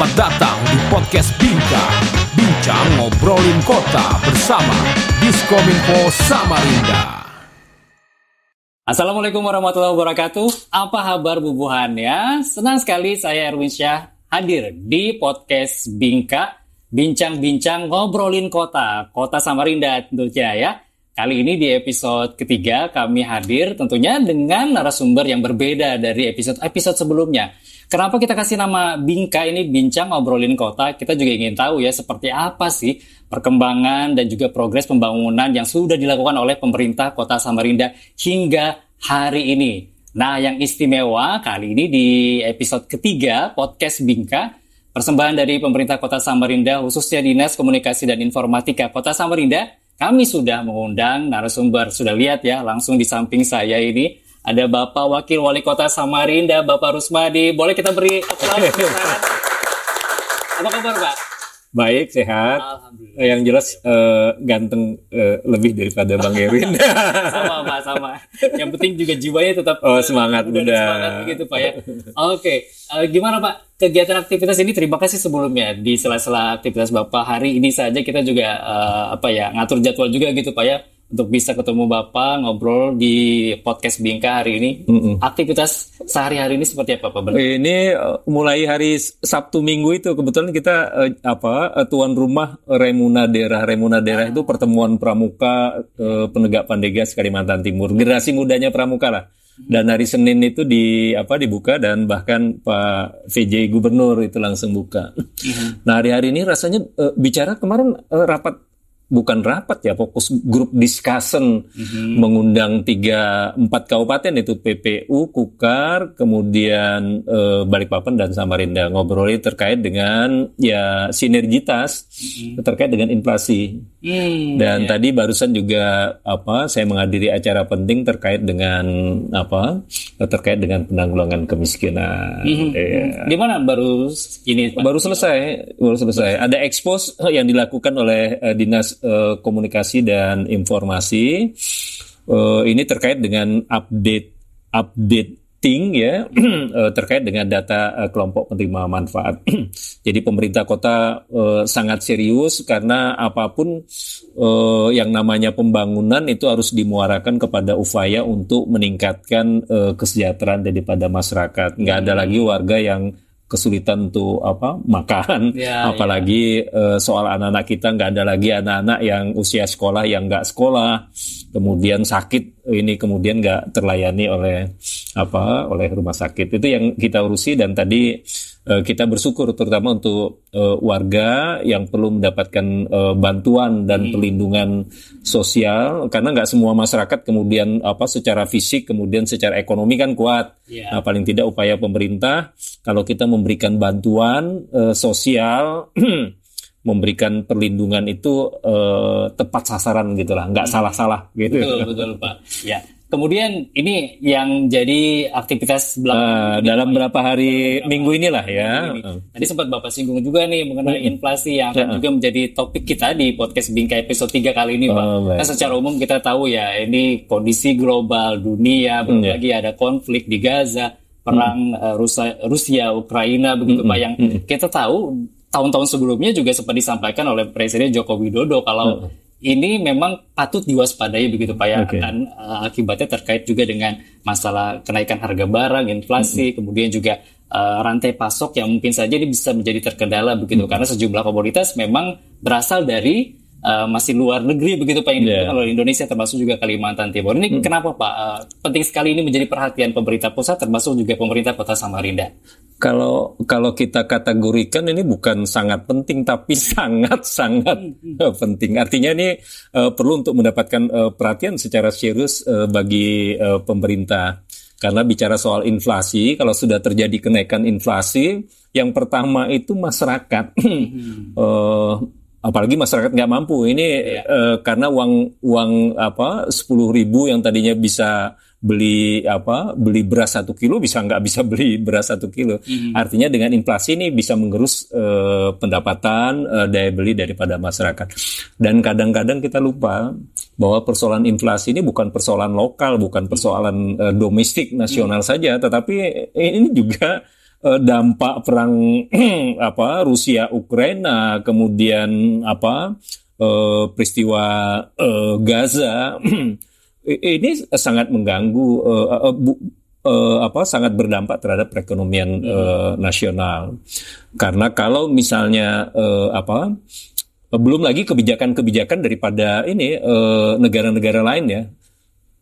Selamat datang di podcast Bincang ngobrolin kota bersama Diskominfo Samarinda. Assalamualaikum warahmatullahi wabarakatuh. Apa kabar bubuhannya? Senang sekali saya Erwin Syah hadir di podcast Bincang ngobrolin kota Samarinda tentunya ya. Kali ini di episode ketiga kami hadir tentunya dengan narasumber yang berbeda dari episode sebelumnya. Kenapa kita kasih nama Bingka ini, Bincang Ngobrolin Kota? Kita juga ingin tahu ya seperti apa sih perkembangan dan juga progres pembangunan yang sudah dilakukan oleh pemerintah Kota Samarinda hingga hari ini. Nah, yang istimewa kali ini di episode ketiga podcast Bingka, persembahan dari pemerintah Kota Samarinda khususnya Dinas Komunikasi dan Informatika Kota Samarinda, kami sudah mengundang narasumber. Sudah lihat ya langsung di samping saya ini. Ada Bapak Wakil Wali Kota Samarinda, Bapak Rusmadi. Boleh kita beri aplaus? Apa kabar, Pak? Baik, sehat. Alhamdulillah. Yang jelas ganteng lebih daripada Bang Erwin. Sama, Pak, sama. Yang penting juga jiwanya tetap semangat muda. Semangat begitu, Pak ya. Oke, gimana Pak? Kegiatan aktivitas ini terima kasih sebelumnya. Di sela-sela aktivitas Bapak hari ini saja kita juga ngatur jadwal juga gitu, Pak ya. Untuk bisa ketemu Bapak, ngobrol di podcast Bingka hari ini. Aktivitas sehari-hari ini seperti apa Pak? Ini mulai hari Sabtu Minggu itu kebetulan kita tuan rumah Remuna Daerah itu pertemuan pramuka penegak Pandegas Kalimantan Timur. Generasi mudanya pramuka lah. Dan hari Senin itu dibuka dan bahkan Pak VJ Gubernur itu langsung buka. Nah, hari-hari ini rasanya bicara kemarin bukan rapat ya, fokus grup discussion mengundang 3-4 kabupaten itu PPU, Kukar, kemudian Balikpapan dan Samarinda ngobrolin terkait dengan ya sinergitas terkait dengan inflasi. Dan tadi barusan juga saya menghadiri acara penting terkait dengan penanggulangan kemiskinan. Di mana baru ini Pak? Baru selesai. Ada expose yang dilakukan oleh Dinas Komunikasi dan Informasi. Ini terkait dengan updating ya terkait dengan data kelompok penerima manfaat. Jadi pemerintah kota sangat serius karena apapun yang namanya pembangunan itu harus dimuarakan kepada upaya untuk meningkatkan kesejahteraan daripada masyarakat. Nggak ada lagi warga yang kesulitan untuk makan, apalagi soal anak-anak kita, nggak ada lagi anak-anak yang usia sekolah yang nggak sekolah, kemudian sakit ini kemudian nggak terlayani oleh rumah sakit. Itu yang kita urusi dan tadi kita bersyukur terutama untuk warga yang perlu mendapatkan bantuan dan perlindungan sosial karena nggak semua masyarakat kemudian secara fisik kemudian secara ekonomi kan kuat. Nah, paling tidak upaya pemerintah kalau kita memberikan bantuan sosial memberikan perlindungan itu tepat sasaran gitulah, nggak salah-salah gitu. Betul Pak. Ya. Kemudian ini yang jadi aktivitas dalam berapa hari minggu inilah ya. Tadi sempat Bapak singgung juga nih mengenai inflasi yang akan juga menjadi topik kita di podcast Bingka episode 3 kali ini Pak. Nah, secara umum kita tahu ya ini kondisi global dunia, belum lagi ada konflik di Gaza, perang Rusia Ukraina begitu Pak, yang kita tahu tahun-tahun sebelumnya juga sempat disampaikan oleh Presiden Joko Widodo kalau ini memang patut diwaspadai begitu Pak ya, akan akibatnya terkait juga dengan masalah kenaikan harga barang, inflasi, kemudian juga rantai pasok yang mungkin saja ini bisa menjadi terkendala begitu karena sejumlah komoditas memang berasal dari masih luar negeri begitu Pak, yang dibutuhkan oleh Indonesia termasuk juga Kalimantan Timur. Ini kenapa Pak penting sekali ini menjadi perhatian pemerintah pusat termasuk juga pemerintah Kota Samarinda? Kalau kita kategorikan ini bukan sangat penting tapi sangat penting. Artinya ini perlu untuk mendapatkan perhatian secara serius bagi pemerintah. Karena bicara soal inflasi, kalau sudah terjadi kenaikan inflasi, yang pertama itu masyarakat. Apalagi masyarakat nggak mampu. Ini karena uang 10.000 yang tadinya bisa beli beras 1 kilo nggak bisa beli beras 1 kilo. Artinya dengan inflasi ini bisa menggerus pendapatan daya beli daripada masyarakat. Dan kadang-kadang kita lupa bahwa persoalan inflasi ini bukan persoalan lokal, bukan persoalan domestik nasional saja, tetapi ini juga dampak perang Rusia Ukraina, kemudian peristiwa Gaza ini sangat mengganggu sangat berdampak terhadap perekonomian nasional. Karena kalau misalnya belum lagi kebijakan-kebijakan daripada negara-negara lain ya.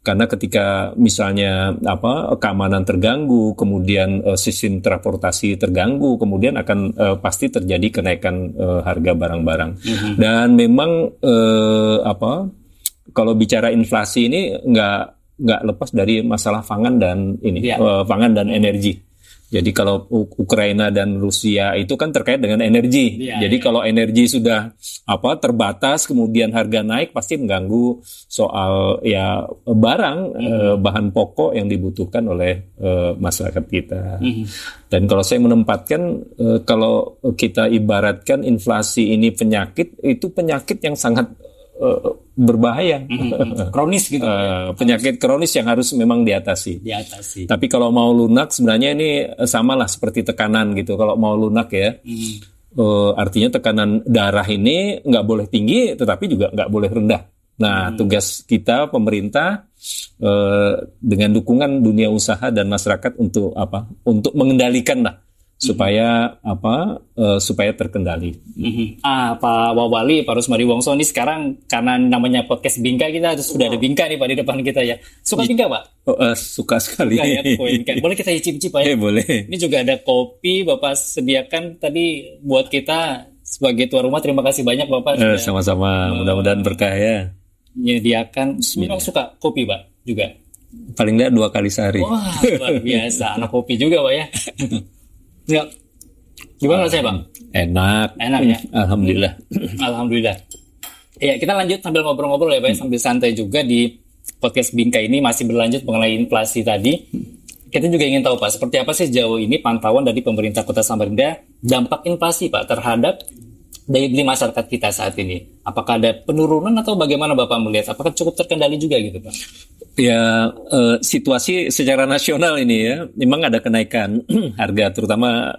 Karena ketika misalnya keamanan terganggu, kemudian sistem transportasi terganggu, kemudian akan pasti terjadi kenaikan harga barang-barang. Dan memang kalau bicara inflasi ini nggak lepas dari masalah pangan dan pangan dan energi. Jadi kalau Ukraina dan Rusia itu kan terkait dengan energi. Jadi kalau energi sudah terbatas, kemudian harga naik, pasti mengganggu soal barang, bahan pokok yang dibutuhkan oleh masyarakat kita. Dan kalau saya menempatkan, kalau kita ibaratkan inflasi ini penyakit, itu penyakit yang sangat berbahaya, kronis gitu. Penyakit kronis yang harus memang diatasi. Tapi kalau mau lunak sebenarnya ini samalah seperti tekanan gitu. Kalau mau lunak ya, artinya tekanan darah ini nggak boleh tinggi, tetapi juga nggak boleh rendah. Nah, tugas kita pemerintah dengan dukungan dunia usaha dan masyarakat untuk Untuk mengendalikan lah. Supaya terkendali. Pak Wawali, Pak Rusmadi Wongso ini sekarang karena namanya podcast Bingka, kita sudah ada Bingka nih Pak di depan kita ya. Suka Bingka Pak? Suka sekali. Boleh kita icip-icip Pak ya? Boleh. Ini juga ada kopi Bapak sediakan tadi buat kita sebagai tuan rumah. Terima kasih banyak Bapak. Sama-sama, mudah-mudahan berkah ya. Menyediakan. Memang suka kopi Pak juga? Paling nggak 2 kali sehari. Wah, luar biasa. Anak kopi juga Pak ya. Ya, gimana saya Bang? Enak ya. Alhamdulillah. Alhamdulillah. Ya, kita lanjut sambil ngobrol-ngobrol ya Pak, sambil santai juga di podcast Bingka ini masih berlanjut mengenai inflasi tadi. Kita juga ingin tahu Pak, seperti apa sih sejauh ini pantauan dari pemerintah Kota Samarinda dampak inflasi Pak terhadap daya beli masyarakat kita saat ini? Apakah ada penurunan atau bagaimana Bapak melihat? Apakah cukup terkendali juga gitu Pak? Ya, situasi secara nasional ini ya, memang ada kenaikan harga, terutama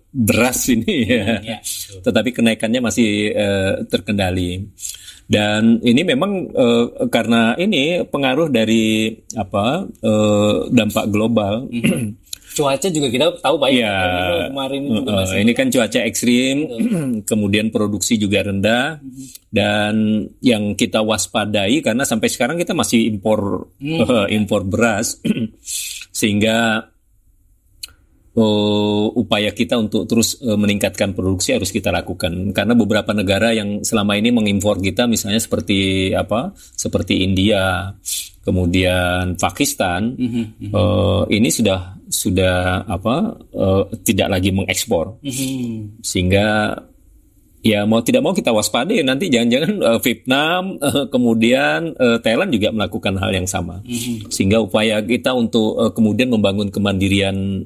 beras ini ya. Tetapi kenaikannya masih terkendali. Dan ini memang karena ini pengaruh dari dampak global. Cuaca juga kita tahu Pak ya. Kemarin ini kan cuaca ekstrim, kemudian produksi juga rendah, dan yang kita waspadai karena sampai sekarang kita masih impor beras, sehingga upaya kita untuk terus meningkatkan produksi harus kita lakukan, karena beberapa negara yang selama ini mengimpor kita, misalnya seperti India, kemudian Pakistan, ini sudah tidak lagi mengekspor, sehingga ya mau tidak mau kita waspadai, nanti jangan-jangan Vietnam, kemudian Thailand juga melakukan hal yang sama, sehingga upaya kita untuk kemudian membangun kemandirian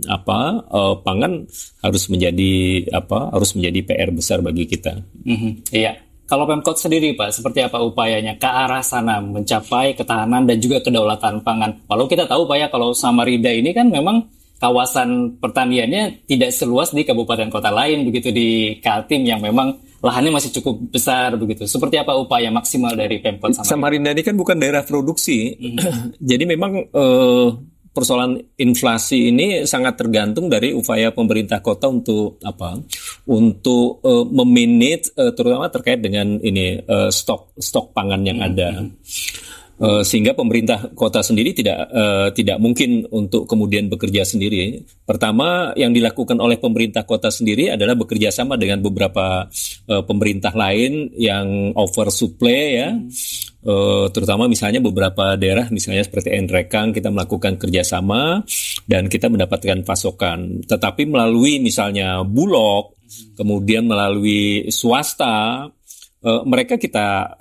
pangan harus menjadi PR besar bagi kita. Iya. Kalau Pemkot sendiri Pak, seperti apa upayanya ke arah sana mencapai ketahanan dan juga kedaulatan pangan? Walau kita tahu Pak ya, kalau Samarinda ini kan memang kawasan pertaniannya tidak seluas di kabupaten kota lain begitu, di Kaltim yang memang lahannya masih cukup besar begitu. Seperti apa upaya maksimal dari Pemkot Samarinda? Samarinda ini kan bukan daerah produksi, jadi memang persoalan inflasi ini sangat tergantung dari upaya pemerintah kota untuk memanage, terutama terkait dengan stok pangan yang ada. Sehingga pemerintah kota sendiri tidak mungkin untuk kemudian bekerja sendiri. Pertama, yang dilakukan oleh pemerintah kota sendiri adalah bekerja sama dengan beberapa pemerintah lain yang oversupply ya. Terutama misalnya beberapa daerah, misalnya seperti Nrekang, kita melakukan kerjasama dan kita mendapatkan pasokan. Tetapi melalui misalnya Bulog, kemudian melalui swasta, mereka kita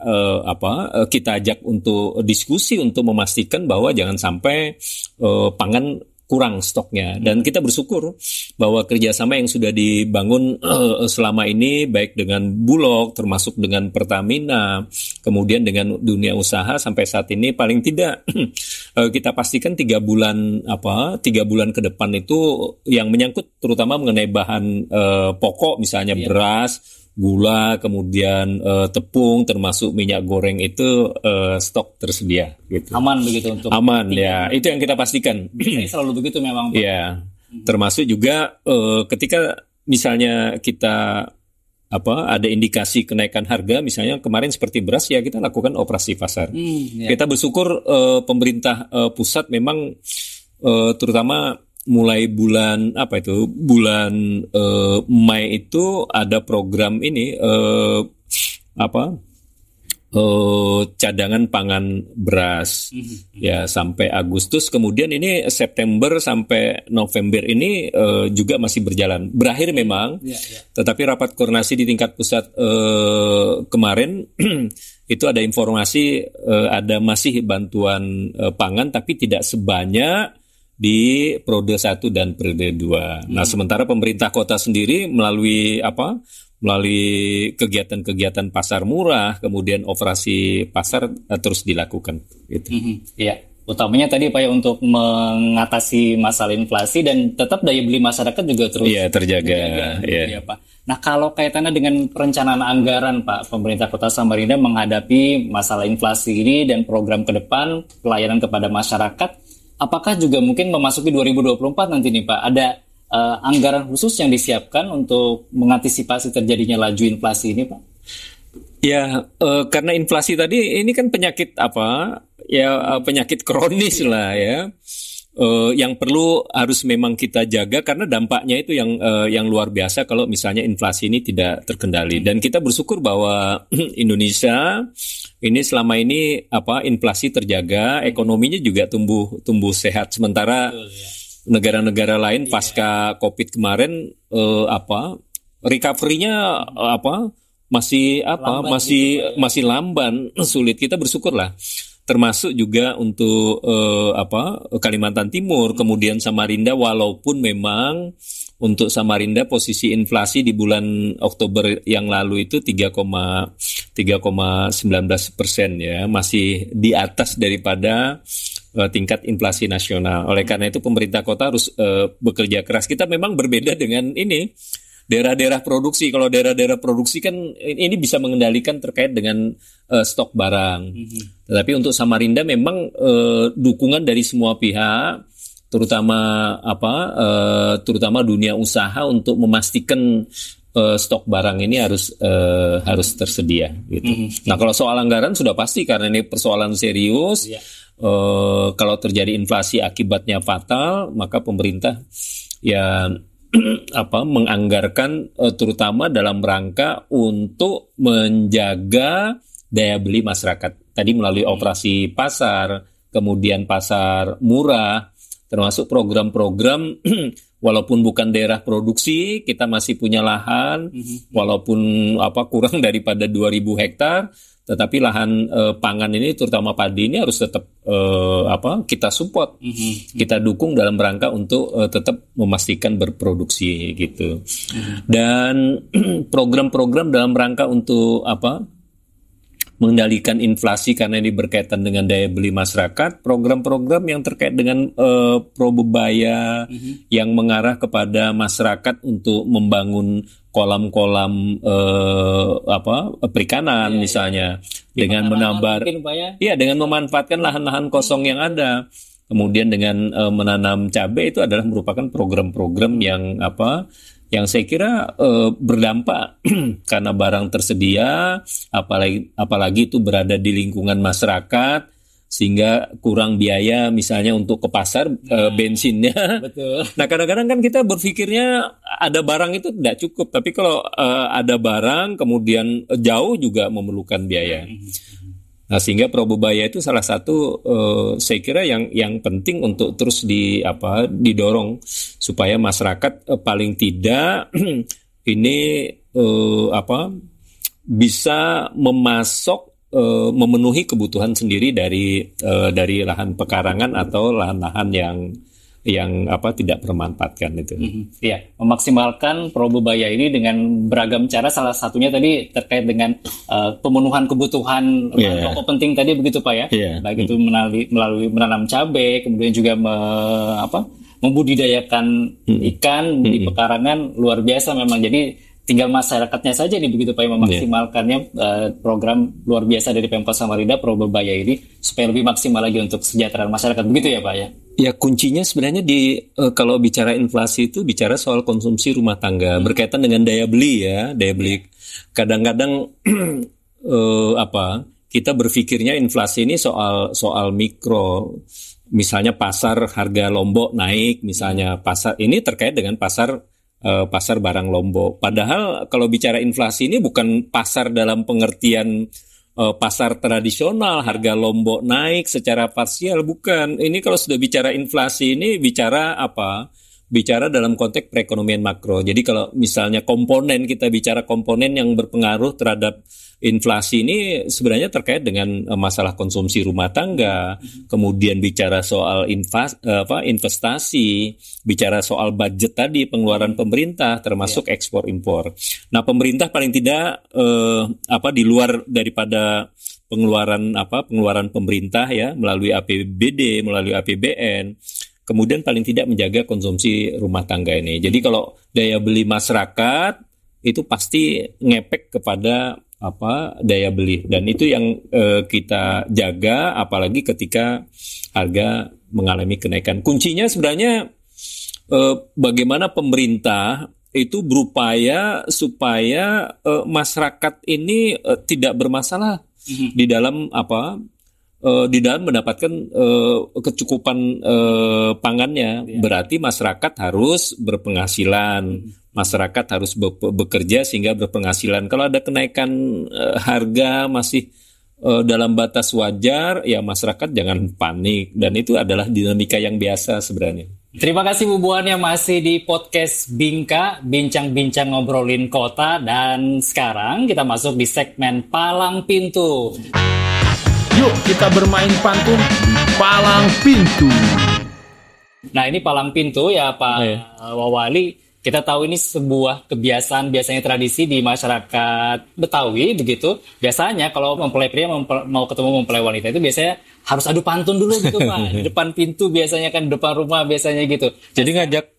ajak untuk diskusi untuk memastikan bahwa jangan sampai pangan kurang stoknya, dan kita bersyukur bahwa kerjasama yang sudah dibangun selama ini baik dengan Bulog termasuk dengan Pertamina kemudian dengan dunia usaha sampai saat ini paling tidak kita pastikan 3 bulan ke depan itu yang menyangkut terutama mengenai bahan pokok misalnya beras, gula, kemudian tepung, termasuk minyak goreng itu stok tersedia. Gitu. Aman begitu untuk aman ya, itu yang kita pastikan. Ini selalu begitu memang, Pak. Ya, termasuk juga ketika misalnya kita ada indikasi kenaikan harga, misalnya kemarin seperti beras ya kita lakukan operasi pasar. Kita bersyukur pemerintah pusat memang terutama mulai bulan Mei itu ada program ini cadangan pangan beras ya sampai Agustus, kemudian ini September sampai November ini juga masih berjalan. Berakhir memang, tetapi rapat koordinasi di tingkat pusat kemarin itu ada informasi ada masih bantuan pangan tapi tidak sebanyak di periode 1 dan periode 2. Nah, sementara pemerintah kota sendiri melalui kegiatan-kegiatan pasar murah, kemudian operasi pasar terus dilakukan. Gitu. Iya, utamanya tadi Pak ya untuk mengatasi masalah inflasi dan tetap daya beli masyarakat juga terus terjaga. Ya, Pak. Nah, kalau kaitannya dengan perencanaan anggaran Pak, pemerintah Kota Samarinda menghadapi masalah inflasi ini dan program ke depan pelayanan kepada masyarakat, apakah juga mungkin memasuki 2024 nanti nih Pak, ada anggaran khusus yang disiapkan untuk mengantisipasi terjadinya laju inflasi ini Pak? Ya, karena inflasi tadi ini kan penyakit penyakit kronis lah ya. Yang perlu harus memang kita jaga karena dampaknya itu yang luar biasa kalau misalnya inflasi ini tidak terkendali. Dan kita bersyukur bahwa Indonesia ini selama ini inflasi terjaga, ekonominya juga tumbuh sehat. Sementara negara-negara lain pasca Covid kemarin recovery-nya masih lamban, sulit. Kita bersyukurlah. Termasuk juga untuk Kalimantan Timur, kemudian Samarinda, walaupun memang untuk Samarinda posisi inflasi di bulan Oktober yang lalu itu 3,19% ya, masih di atas daripada tingkat inflasi nasional. Oleh karena itu pemerintah kota harus bekerja keras. Kita memang berbeda dengan ini. Daerah-daerah produksi, kalau daerah-daerah produksi kan ini bisa mengendalikan terkait dengan stok barang. Tetapi untuk Samarinda memang dukungan dari semua pihak, terutama dunia usaha untuk memastikan stok barang ini harus tersedia. Gitu. Nah, kalau soal anggaran sudah pasti karena ini persoalan serius. Kalau terjadi inflasi akibatnya fatal, maka pemerintah menganggarkan terutama dalam rangka untuk menjaga daya beli masyarakat. Tadi melalui operasi pasar, kemudian pasar murah, termasuk program-program walaupun bukan daerah produksi, kita masih punya lahan, walaupun kurang daripada 2.000 hektar, tetapi lahan pangan ini terutama padi ini harus tetap kita support, kita dukung dalam rangka untuk tetap memastikan berproduksi gitu. Dan program-program dalam rangka untuk mengendalikan inflasi karena ini berkaitan dengan daya beli masyarakat, program-program yang terkait dengan probebaya yang mengarah kepada masyarakat untuk membangun kolam-kolam perikanan misalnya dengan menambah dengan memanfaatkan lahan-lahan kosong yang ada. Kemudian dengan menanam cabai itu adalah merupakan program-program yang saya kira berdampak karena barang tersedia, apalagi itu berada di lingkungan masyarakat, sehingga kurang biaya misalnya untuk ke pasar bensinnya. Betul. Nah, kadang-kadang kan kita berpikirnya ada barang itu tidak cukup, tapi kalau ada barang kemudian jauh juga memerlukan biaya. Nah, sehingga probebaya itu salah satu saya kira yang penting untuk terus didorong supaya masyarakat paling tidak ini bisa memenuhi kebutuhan sendiri dari lahan pekarangan atau lahan-lahan yang tidak bermanfaatkan itu. Iya, memaksimalkan Probebaya ini dengan beragam cara. Salah satunya tadi terkait dengan pemenuhan kebutuhan pokok penting tadi begitu Pak ya. Baik itu melalui menanam cabai, kemudian juga membudidayakan ikan di pekarangan luar biasa memang. Jadi tinggal masyarakatnya saja nih begitu Pak yang memaksimalkannya program luar biasa dari Pemkot Samarinda Probebaya ini supaya lebih maksimal lagi untuk kesejahteraan masyarakat begitu ya Pak ya. Ya kuncinya sebenarnya kalau bicara inflasi itu bicara soal konsumsi rumah tangga berkaitan dengan daya beli ya, daya beli. Kadang-kadang kita berpikirnya inflasi ini soal mikro. Misalnya pasar harga Lombok naik, misalnya pasar ini terkait dengan pasar barang Lombok. Padahal kalau bicara inflasi ini bukan pasar dalam pengertian pasar tradisional, harga Lombok naik secara parsial, bukan. Ini kalau sudah bicara inflasi ini bicara apa? Bicara dalam konteks perekonomian makro. Jadi kalau misalnya kita bicara komponen yang berpengaruh terhadap inflasi ini sebenarnya terkait dengan masalah konsumsi rumah tangga, kemudian bicara soal investasi, bicara soal budget tadi, pengeluaran pemerintah termasuk ekspor impor. Nah, pemerintah paling tidak di luar daripada pengeluaran pemerintah ya melalui APBD, melalui APBN, kemudian paling tidak menjaga konsumsi rumah tangga ini. Jadi kalau daya beli masyarakat itu pasti ngepek kepada daya beli, dan itu yang kita jaga apalagi ketika harga mengalami kenaikan. Kuncinya sebenarnya bagaimana pemerintah itu berupaya supaya masyarakat ini tidak bermasalah di dalam mendapatkan kecukupan pangannya. Berarti masyarakat harus berpenghasilan, masyarakat harus bekerja sehingga berpenghasilan. Kalau ada kenaikan harga masih dalam batas wajar, ya masyarakat jangan panik, dan itu adalah dinamika yang biasa sebenarnya. Terima kasih Bu Buan yang masih di podcast Bingka, bincang-bincang ngobrolin kota, dan sekarang kita masuk di segmen Palang Pintu. Yuk kita bermain pantun di Palang Pintu. Nah ini Palang Pintu ya Pak Wawali. Kita tahu ini sebuah kebiasaan, biasanya tradisi di masyarakat Betawi begitu. Biasanya kalau mempelai pria mau ketemu mempelai wanita itu biasanya harus adu pantun dulu gitu Pak. Di depan pintu biasanya kan, depan rumah biasanya gitu. Jadi ngajak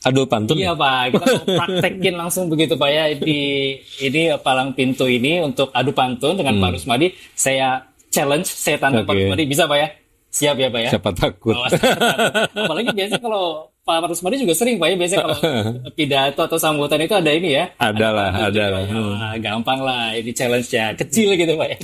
adu pantun? Iya Pak, kita mau praktekin langsung begitu Pak ya. Ini Palang Pintu ini untuk adu pantun dengan Pak Rusmadi. Saya challenge, saya tantang Pak Rusmadi. Bisa Pak ya? Siap ya Pak ya? Siapa takut. Apalagi biasanya kalau Pak Rusmadi juga sering Pak ya, biasanya kalau pidato atau sambutan itu ada ini ya. Ada lah. Gampang lah, ini challenge-nya. Kecil gitu Pak ya.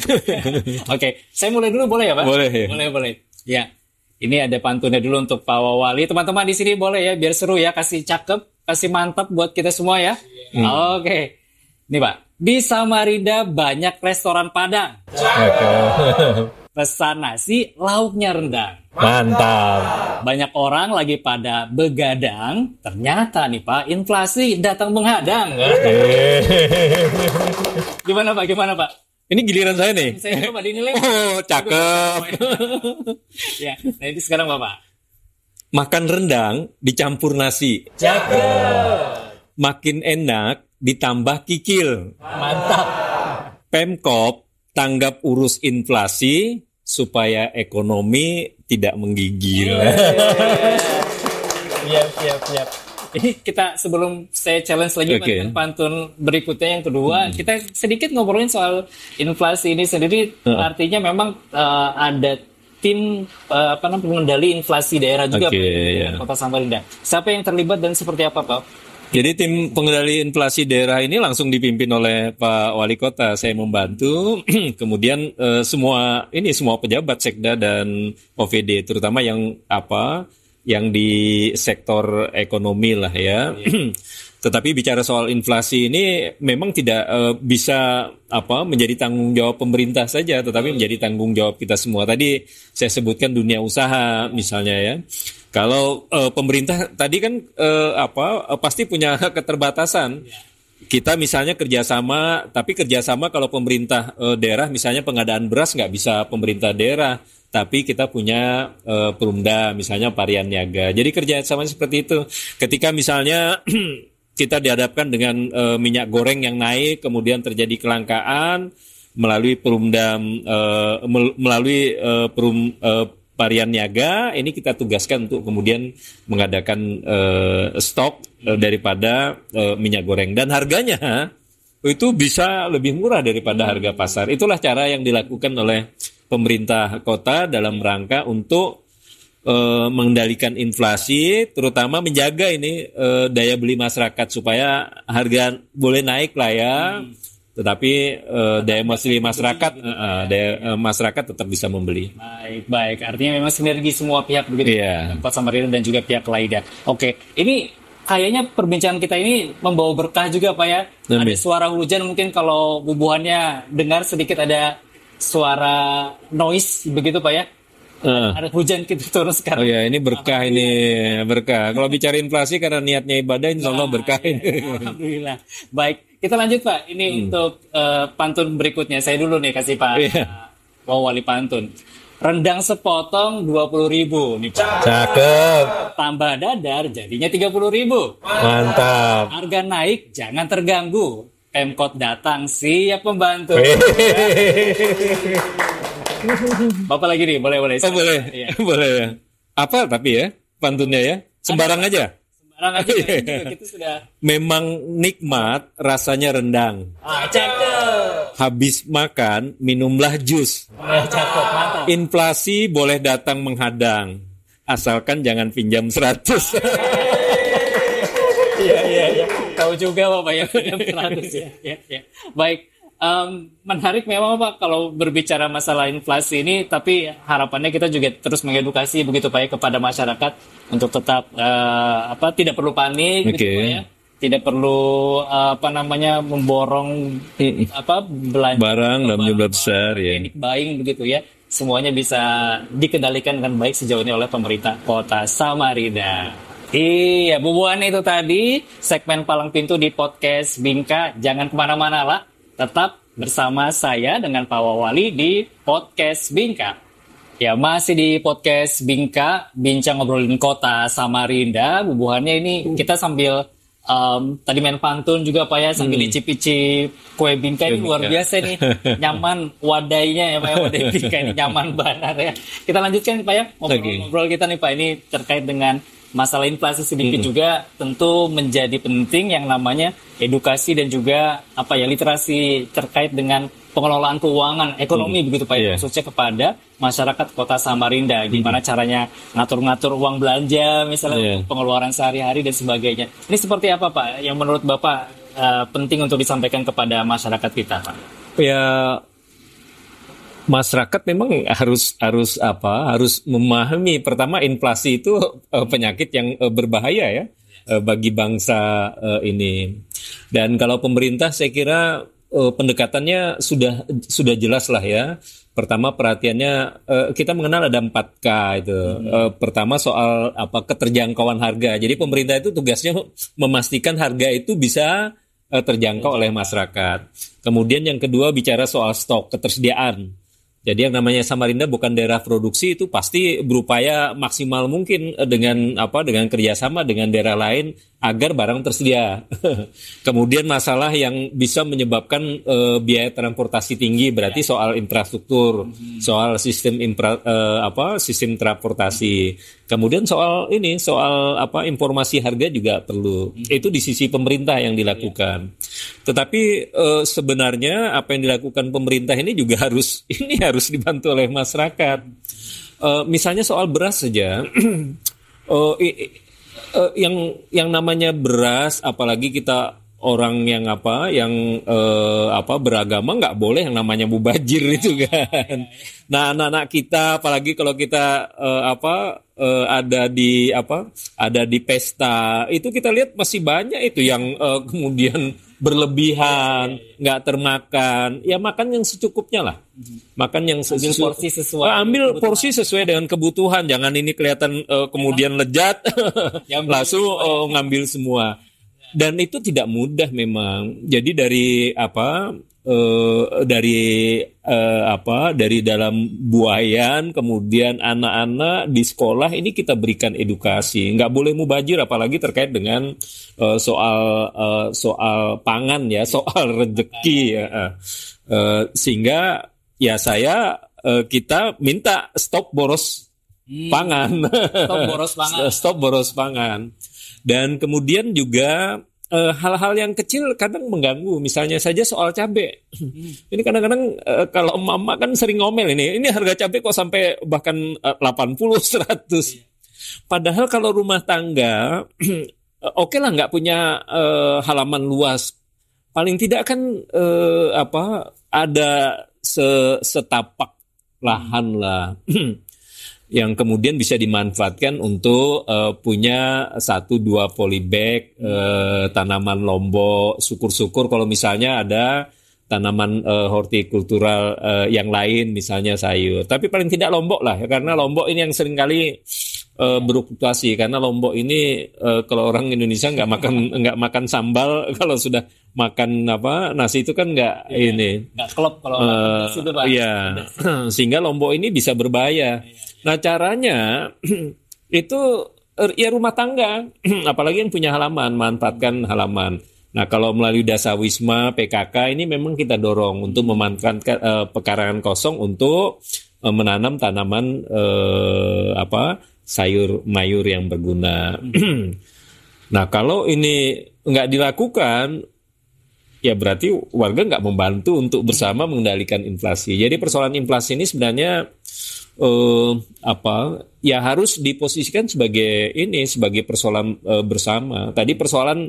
Oke, saya mulai dulu boleh ya Pak? Boleh. Ya, ini ada pantunnya dulu untuk Pak Wawali. Teman-teman di sini boleh ya, biar seru ya. Kasih cakep, kasih mantap buat kita semua ya. Oke. Ini Pak, di Samarinda banyak restoran Padang. Pesan nasi, lauknya rendang. Mantap. Banyak orang lagi pada begadang. Ternyata nih Pak, inflasi datang menghadang. Gimana Pak? Ini giliran saya nih. Saya coba dinilai. Oh, cakep. Ya, nah ini sekarang Bapak. Makan rendang dicampur nasi. Cakep. Makin enak ditambah kikil. Mantap. Pemkop tanggap urus inflasi supaya ekonomi tidak menggigil. Siap. Ini kita sebelum saya challenge lagi dengan pantun berikutnya yang kedua, kita sedikit ngobrolin soal inflasi ini sendiri. Artinya memang ada tim pengendali inflasi daerah juga Kota Samarinda. Siapa yang terlibat dan seperti apa Pak? Jadi tim pengendali inflasi daerah ini langsung dipimpin oleh Pak Wali Kota. Saya membantu. Kemudian semua pejabat Sekda dan OVD, terutama yang di sektor ekonomi lah ya. Tetapi bicara soal inflasi ini memang tidak bisa menjadi tanggung jawab pemerintah saja, tetapi menjadi tanggung jawab kita semua. Tadi saya sebutkan dunia usaha misalnya ya. Kalau pemerintah tadi kan pasti punya keterbatasan. Kita misalnya kerjasama, tapi kerjasama kalau pemerintah daerah misalnya pengadaan beras nggak bisa pemerintah daerah tapi kita punya perumda, misalnya varian niaga. Jadi kerjasama seperti itu. Ketika misalnya kita dihadapkan dengan minyak goreng yang naik, kemudian terjadi kelangkaan melalui perumda, varian niaga, ini kita tugaskan untuk kemudian mengadakan stok daripada minyak goreng, dan harganya itu bisa lebih murah daripada harga pasar. Itulah cara yang dilakukan oleh pemerintah kota dalam rangka untuk mengendalikan inflasi, terutama menjaga ini daya beli masyarakat supaya harga boleh naik lah ya, tetapi daya beli masyarakat, masyarakat tetap bisa membeli. Baik. Artinya memang sinergi semua pihak begitu. Iya. Kota Samarinda dan juga pihak lainnya. Oke, ini kayaknya perbincangan kita ini membawa berkah juga Pak ya. Ada suara hujan, mungkin kalau bubuhannya dengar sedikit ada suara noise begitu Pak ya. Ada hujan kita turun sekarang. Oh ya, ini berkah, ini berkah. Kalau bicara inflasi karena niatnya ibadah, insya Allah berkah ini. Alhamdulillah. Baik, kita lanjut Pak. Ini untuk pantun berikutnya. Saya dulu nih kasih Pak Wali pantun. Rendang sepotong 20.000 nih Pak. Cakep. Tambah dadar jadinya 30.000. Mantap. Harga naik jangan terganggu. Pemkot datang siap membantu. Bapak lagi nih, boleh. Boleh. Iya. Boleh. Apa tapi ya pantunnya ya? Sembarang aja. Sembarang aja. Kita sudah. Memang nikmat rasanya rendang. Cakep. Habis makan minumlah jus. Cakep, mantap. Inflasi boleh datang menghadang, asalkan jangan pinjam 100. Iya. Tahu juga Bapak ya, pinjam 100 ya. Baik. Menarik memang Pak kalau berbicara masalah inflasi ini, tapi harapannya kita juga terus mengedukasi begitu Pak ya kepada masyarakat untuk tetap tidak perlu panik gitu Pak ya. Tidak perlu memborong belanja barang dalam jumlah besar ya. Buying begitu ya. Semuanya bisa dikendalikan dengan baik sejauh ini oleh pemerintah Kota Samarinda. Iya, bubuhan itu tadi segmen Palang Pintu di podcast Bingka. Jangan kemana-mana lah, tetap bersama saya dengan Pak Wawali di podcast Bingka. Ya, masih di podcast Bingka, bincang ngobrolin Kota Samarinda. Bubuhannya ini kita sambil tadi main pantun juga Pak ya, sambil icip-icip kue Bingka ini luar biasa nih. Nyaman wadainya ya Pak ya, wadai Bingka ini nyaman banget ya. Kita lanjutkan Pak ya, ngobrol kita nih Pak, ini terkait dengan masalah inflasi sedikit juga tentu menjadi penting yang namanya edukasi dan juga literasi terkait dengan pengelolaan keuangan ekonomi begitu Pak ya, khususnya kepada masyarakat Kota Samarinda, gimana caranya ngatur-ngatur uang belanja misalnya pengeluaran sehari-hari dan sebagainya. Ini seperti apa Pak yang menurut Bapak penting untuk disampaikan kepada masyarakat kita Pak? Ya, masyarakat memang harus memahami, pertama inflasi itu penyakit yang berbahaya ya bagi bangsa ini. Dan kalau pemerintah saya kira pendekatannya sudah jelas lah ya. Pertama perhatiannya kita mengenal ada 4K itu. Pertama soal keterjangkauan harga. Jadi pemerintah itu tugasnya memastikan harga itu bisa terjangkau oleh masyarakat. Kemudian yang kedua bicara soal stok, ketersediaan. Jadi yang namanya Samarinda bukan daerah produksi, itu pasti berupaya maksimal mungkin dengan kerjasama dengan daerah lain agar barang tersedia. Kemudian masalah yang bisa menyebabkan biaya transportasi tinggi, berarti soal infrastruktur, soal sistem transportasi. Kemudian soal informasi harga juga perlu. Itu di sisi pemerintah yang dilakukan. Tetapi sebenarnya apa yang dilakukan pemerintah ini juga harus dibantu oleh masyarakat. Misalnya soal beras saja, yang namanya beras, apalagi kita orang yang beragama nggak boleh yang namanya mubazir itu kan. Nah, anak-anak kita apalagi kalau kita ada di pesta, itu kita lihat masih banyak itu yang kemudian berlebihan, nggak termakan. Ya makan yang secukupnya lah. Makan yang ambil porsi sesuai dengan kebutuhan. Jangan ini kelihatan kemudian lezat langsung ngambil semua. Dan itu tidak mudah memang. Jadi dari dari dalam buayan, kemudian anak-anak di sekolah ini kita berikan edukasi, nggak boleh mubazir, apalagi terkait dengan soal pangan ya, soal rezeki ya. Sehingga ya kita minta stop boros pangan, stop boros pangan, dan kemudian juga hal-hal yang kecil kadang mengganggu, misalnya saja soal cabai. Ini kadang-kadang kalau emak-emak kan sering ngomel ini harga cabai kok sampai bahkan 80, 100. Padahal kalau rumah tangga, oke lah nggak punya halaman luas, paling tidak kan ada setapak lahan lah. Yang kemudian bisa dimanfaatkan untuk punya 1-2 polybag tanaman lombok. Syukur-syukur kalau misalnya ada tanaman hortikultural yang lain, misalnya sayur. Tapi paling tidak lombok lah, karena lombok ini yang seringkali berfluktuasi. Karena lombok ini kalau orang Indonesia nggak makan sambal, kalau sudah makan nasi itu kan nggak klop kalau nasi itu, Pak. Iya. Sehingga lombok ini bisa berbahaya. Nah, caranya itu ya rumah tangga, apalagi yang punya halaman, manfaatkan halaman. Nah, kalau melalui Dasawisma PKK ini memang kita dorong untuk memanfaatkan pekarangan kosong untuk menanam tanaman sayur mayur yang berguna. Nah, kalau ini nggak dilakukan, ya berarti warga nggak membantu untuk bersama mengendalikan inflasi. Jadi persoalan inflasi ini sebenarnya ya harus diposisikan sebagai persoalan bersama. Tadi persoalan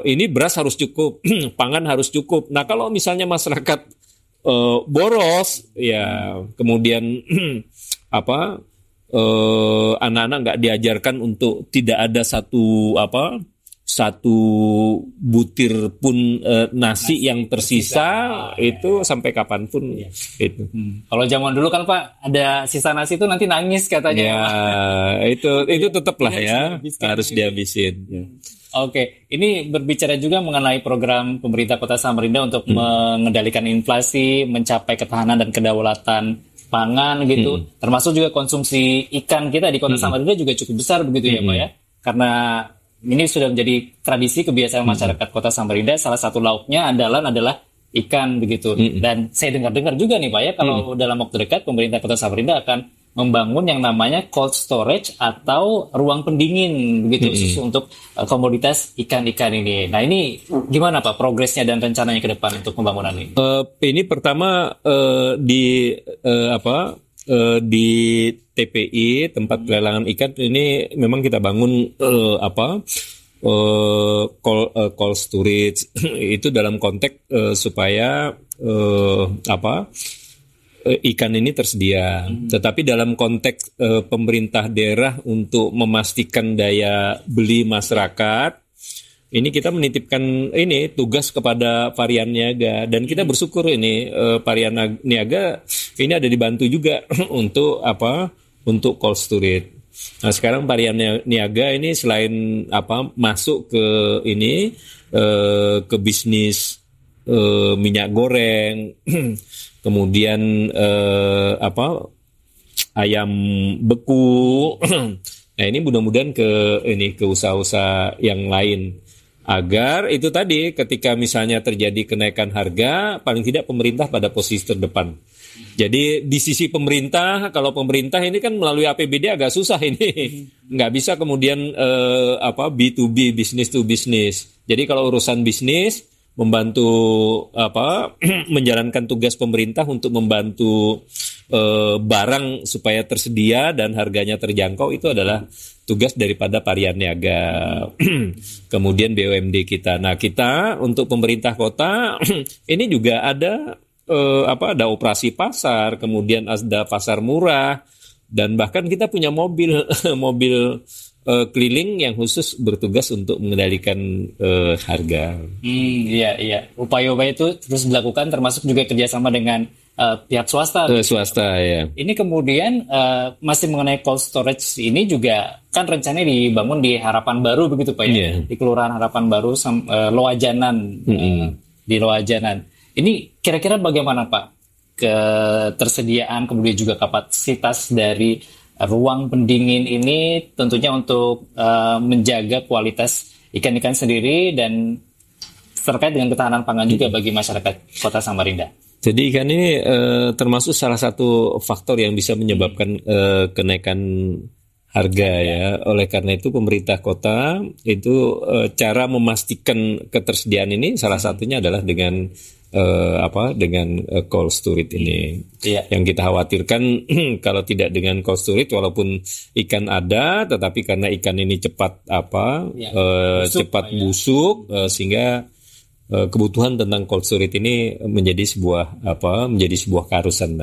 ini beras harus cukup, pangan harus cukup. Nah, kalau misalnya masyarakat boros, ya kemudian anak-anak nggak diajarkan untuk tidak ada satu butir pun nasi yang tersisa, itu sampai kapanpun itu. Kalau zaman dulu kan Pak, ada sisa nasi itu nanti nangis katanya. Ya, itu tetaplah ya harus dihabisin. Ya. Oke, ini berbicara juga mengenai program pemerintah Kota Samarinda untuk mengendalikan inflasi, mencapai ketahanan dan kedaulatan pangan gitu. Termasuk juga konsumsi ikan kita di Kota Samarinda juga cukup besar begitu ya Pak ya. Karena ini sudah menjadi tradisi kebiasaan masyarakat Kota Samarinda. Salah satu lauknya adalah ikan begitu. Dan saya dengar juga nih Pak ya, kalau dalam waktu dekat pemerintah Kota Samarinda akan membangun yang namanya cold storage atau ruang pendingin begitu khusus untuk komoditas ikan-ikan ini. Nah, ini gimana Pak progresnya dan rencananya ke depan untuk pembangunan ini? Ini pertama di TPI, tempat pelelangan ikan ini memang kita bangun cold storage itu dalam konteks supaya ikan ini tersedia. Tetapi dalam konteks pemerintah daerah untuk memastikan daya beli masyarakat, ini kita menitipkan tugas kepada Varian Niaga, dan kita bersyukur ini Varian Niaga ini ada dibantu juga untuk cold storage. Nah, sekarang Varian Niaga ini selain masuk ke bisnis minyak goreng, kemudian ayam beku. Nah, ini mudah-mudahan ke usaha-usaha yang lain, agar itu tadi ketika misalnya terjadi kenaikan harga, paling tidak pemerintah pada posisi terdepan. Jadi di sisi pemerintah, kalau pemerintah ini kan melalui APBD agak susah ini, nggak bisa kemudian B2B, business to business. Jadi kalau urusan bisnis, membantu menjalankan tugas pemerintah untuk membantu barang supaya tersedia dan harganya terjangkau, itu adalah tugas daripada Varian Niaga. Kemudian BUMD kita. Nah, kita untuk pemerintah kota ini juga ada operasi pasar, kemudian ada pasar murah, dan bahkan kita punya mobil keliling yang khusus bertugas untuk mengendalikan harga. Iya. Upaya-upaya itu terus dilakukan, termasuk juga kerjasama dengan pihak swasta. Swasta ya. Ini kemudian masih mengenai cold storage ini juga kan rencananya dibangun di Harapan Baru begitu Pak ya, di Kelurahan Harapan Baru, Loajanan, di Loajanan. Ini kira-kira bagaimana Pak ketersediaan kemudian juga kapasitas dari ruang pendingin ini tentunya untuk menjaga kualitas ikan-ikan sendiri dan terkait dengan ketahanan pangan juga bagi masyarakat Kota Samarinda. Jadi ikan ini termasuk salah satu faktor yang bisa menyebabkan kenaikan harga ya. Oleh karena itu pemerintah kota itu cara memastikan ketersediaan ini salah satunya adalah dengan cold storage ini. Yang kita khawatirkan kalau tidak dengan cold storage walaupun ikan ada tetapi karena ikan ini cepat busuk sehingga kebutuhan tentang cold storage ini menjadi sebuah keharusan.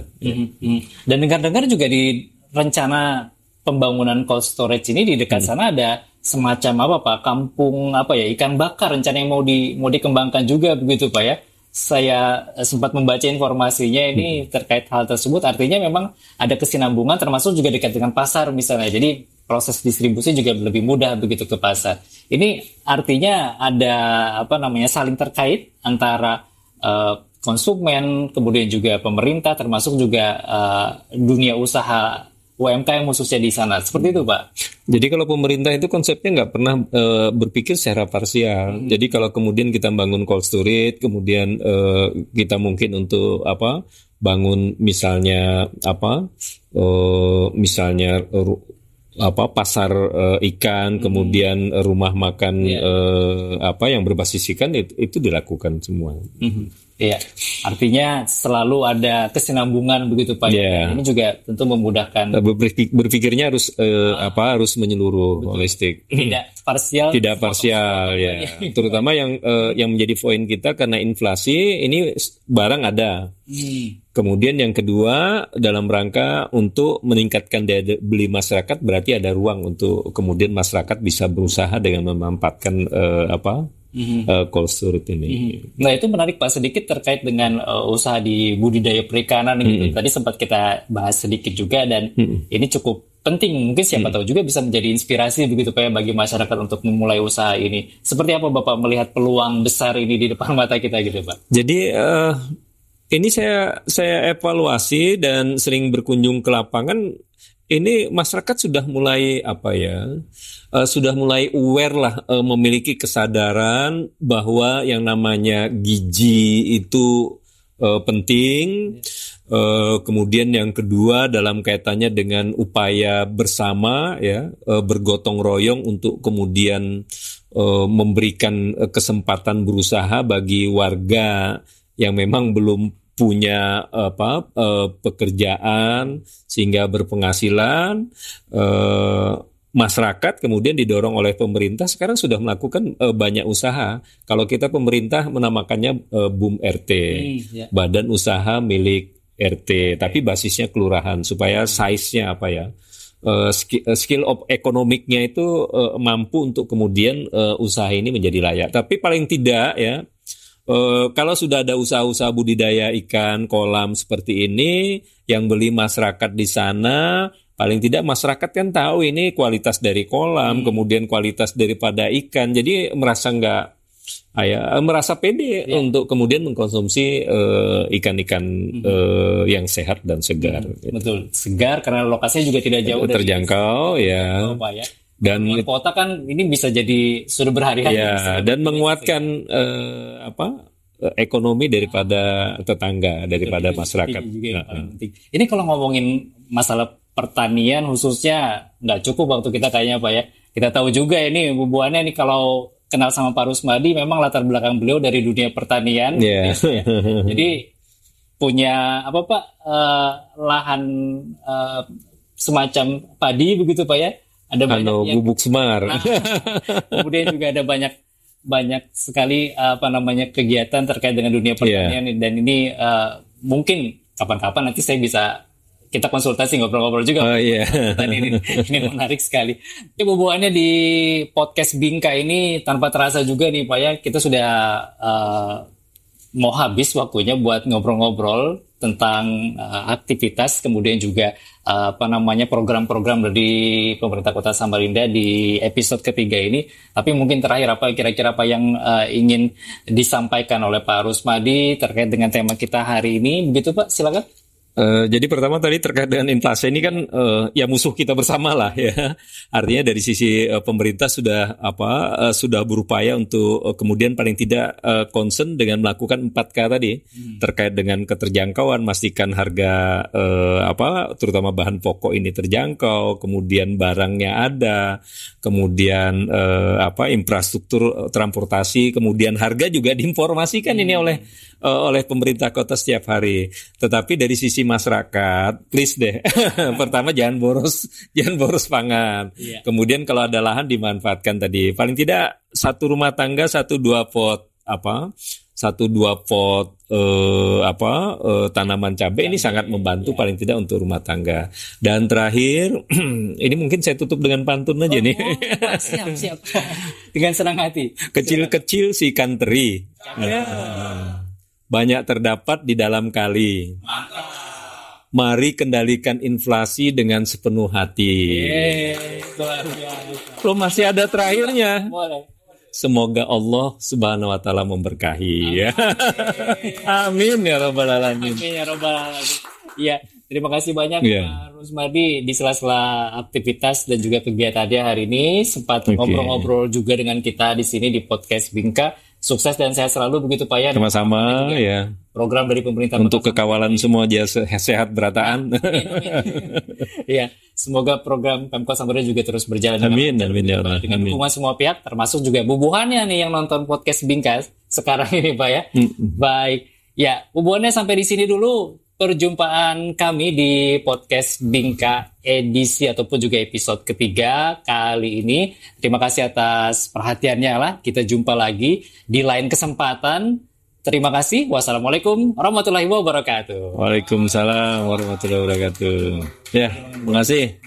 Dan dengar-dengar juga di rencana pembangunan cold storage ini di dekat sana ada semacam apa Pak, kampung ikan bakar rencana yang mau dikembangkan juga begitu Pak ya. Saya sempat membaca informasinya ini terkait hal tersebut, artinya memang ada kesinambungan termasuk juga dekat dengan pasar misalnya. Jadi proses distribusi juga lebih mudah begitu ke pasar. Ini artinya ada saling terkait antara konsumen, kemudian juga pemerintah, termasuk juga dunia usaha UMKM khususnya di sana. Seperti itu Pak. Jadi kalau pemerintah itu konsepnya nggak pernah berpikir secara parsial. Jadi kalau kemudian kita bangun cold storage, kemudian kita mungkin untuk bangun misalnya pasar ikan, kemudian rumah makan yang berbasis ikan itu dilakukan semua. Iya, artinya selalu ada kesinambungan begitu Pak. Ini juga tentu memudahkan. Berpikirnya harus menyeluruh, holistik. Tidak parsial ya. Terutama yang menjadi poin kita karena inflasi ini barang ada. Kemudian yang kedua dalam rangka untuk meningkatkan daya beli masyarakat berarti ada ruang untuk kemudian masyarakat bisa berusaha dengan memanfaatkan cold storage ini. Nah itu menarik Pak, sedikit terkait dengan usaha di budidaya perikanan gitu. Tadi sempat kita bahas sedikit juga dan ini cukup penting. Mungkin siapa tahu juga bisa menjadi inspirasi begitu Pak bagi masyarakat untuk memulai usaha ini. Seperti apa Bapak melihat peluang besar ini di depan mata kita gitu Pak? Jadi ini saya evaluasi dan sering berkunjung ke lapangan. Ini masyarakat sudah mulai sudah mulai aware lah, memiliki kesadaran bahwa yang namanya gizi itu penting. Kemudian yang kedua dalam kaitannya dengan upaya bersama bergotong royong untuk kemudian memberikan kesempatan berusaha bagi warga yang memang belum punya pekerjaan sehingga berpenghasilan. Masyarakat kemudian didorong oleh pemerintah sekarang sudah melakukan banyak usaha. Kalau kita pemerintah menamakannya BUM RT, Badan Usaha Milik RT, tapi basisnya kelurahan supaya size-nya skill of ekonomiknya itu mampu untuk kemudian usaha ini menjadi layak. Tapi paling tidak kalau sudah ada usaha-usaha budidaya ikan kolam seperti ini yang beli masyarakat di sana, paling tidak masyarakat kan tahu ini kualitas dari kolam, kemudian kualitas daripada ikan, jadi merasa pede untuk kemudian mengkonsumsi ikan-ikan yang sehat dan segar. Betul, segar karena lokasinya juga tidak jauh dari terjangkau dan kota kan ini bisa jadi sudah berhari-hari dan menguatkan ekonomi daripada tetangga, daripada masyarakat. Ini kalau ngomongin masalah pertanian khususnya nggak cukup waktu kita kayaknya Pak ya. Kita tahu juga ini Bu Buannya ini kalau kenal sama Pak Rusmadi memang latar belakang beliau dari dunia pertanian. Jadi punya lahan semacam padi begitu Pak ya. Ada banyak bubuk semar. Kemudian juga ada banyak sekali kegiatan terkait dengan dunia pertanian dan ini mungkin kapan-kapan nanti saya bisa kita konsultasi ngobrol-ngobrol juga. Ini menarik sekali. Bubuannya di podcast Bingka ini tanpa terasa juga nih Pak ya, kita sudah mau habis waktunya buat ngobrol-ngobrol tentang aktivitas, kemudian juga program-program dari pemerintah Kota Samarinda di episode ketiga ini. Tapi mungkin terakhir kira-kira apa yang ingin disampaikan oleh Pak Rusmadi terkait dengan tema kita hari ini, begitu Pak? Silakan. Jadi pertama tadi terkait dengan inflasi ini kan ya musuh kita bersama lah ya. Artinya dari sisi pemerintah sudah berupaya untuk kemudian paling tidak concern dengan melakukan 4K tadi terkait dengan keterjangkauan, memastikan harga terutama bahan pokok ini terjangkau, kemudian barangnya ada, kemudian infrastruktur transportasi, kemudian harga juga diinformasikan ini oleh pemerintah kota setiap hari. Tetapi dari sisi masyarakat, please deh. Pertama jangan boros pangan. Yeah. Kemudian kalau ada lahan dimanfaatkan tadi. Paling tidak satu rumah tangga 1-2 pot tanaman cabai ini sangat membantu paling tidak untuk rumah tangga. Dan terakhir, ini mungkin saya tutup dengan pantun aja nih. Siap. Dengan senang hati. Kecil-kecil si ikan teri. Banyak terdapat di dalam kali. Mantap. Mari kendalikan inflasi dengan sepenuh hati. Lo masih ada terakhirnya. Boleh. Semoga Allah Subhanahu wa taala memberkahi. Amin ya rabbal alamin. Amin ya rabbal alamin. Iya, terima kasih banyak Pak Rusmadi di sela-sela aktivitas dan juga kegiatannya hari ini sempat ngobrol-ngobrol juga dengan kita di sini di podcast Bingka. Sukses dan sehat selalu begitu Pak ya. Sama-sama ya. Program dari pemerintah untuk kekawalan semua dia sehat berataan. Iya, semoga program Pemkot Samarinda juga terus berjalan dengan dukungan semua pihak, termasuk juga bubuhannya nih yang nonton podcast Bingka sekarang ini Pak ya. Baik, ya bubuhannya sampai di sini dulu perjumpaan kami di podcast Bingka edisi ataupun juga episode ketiga kali ini. Terima kasih atas perhatiannya lah. Kita jumpa lagi di lain kesempatan. Terima kasih. Wassalamualaikum warahmatullahi wabarakatuh. Waalaikumsalam warahmatullahi wabarakatuh. Ya, terima kasih.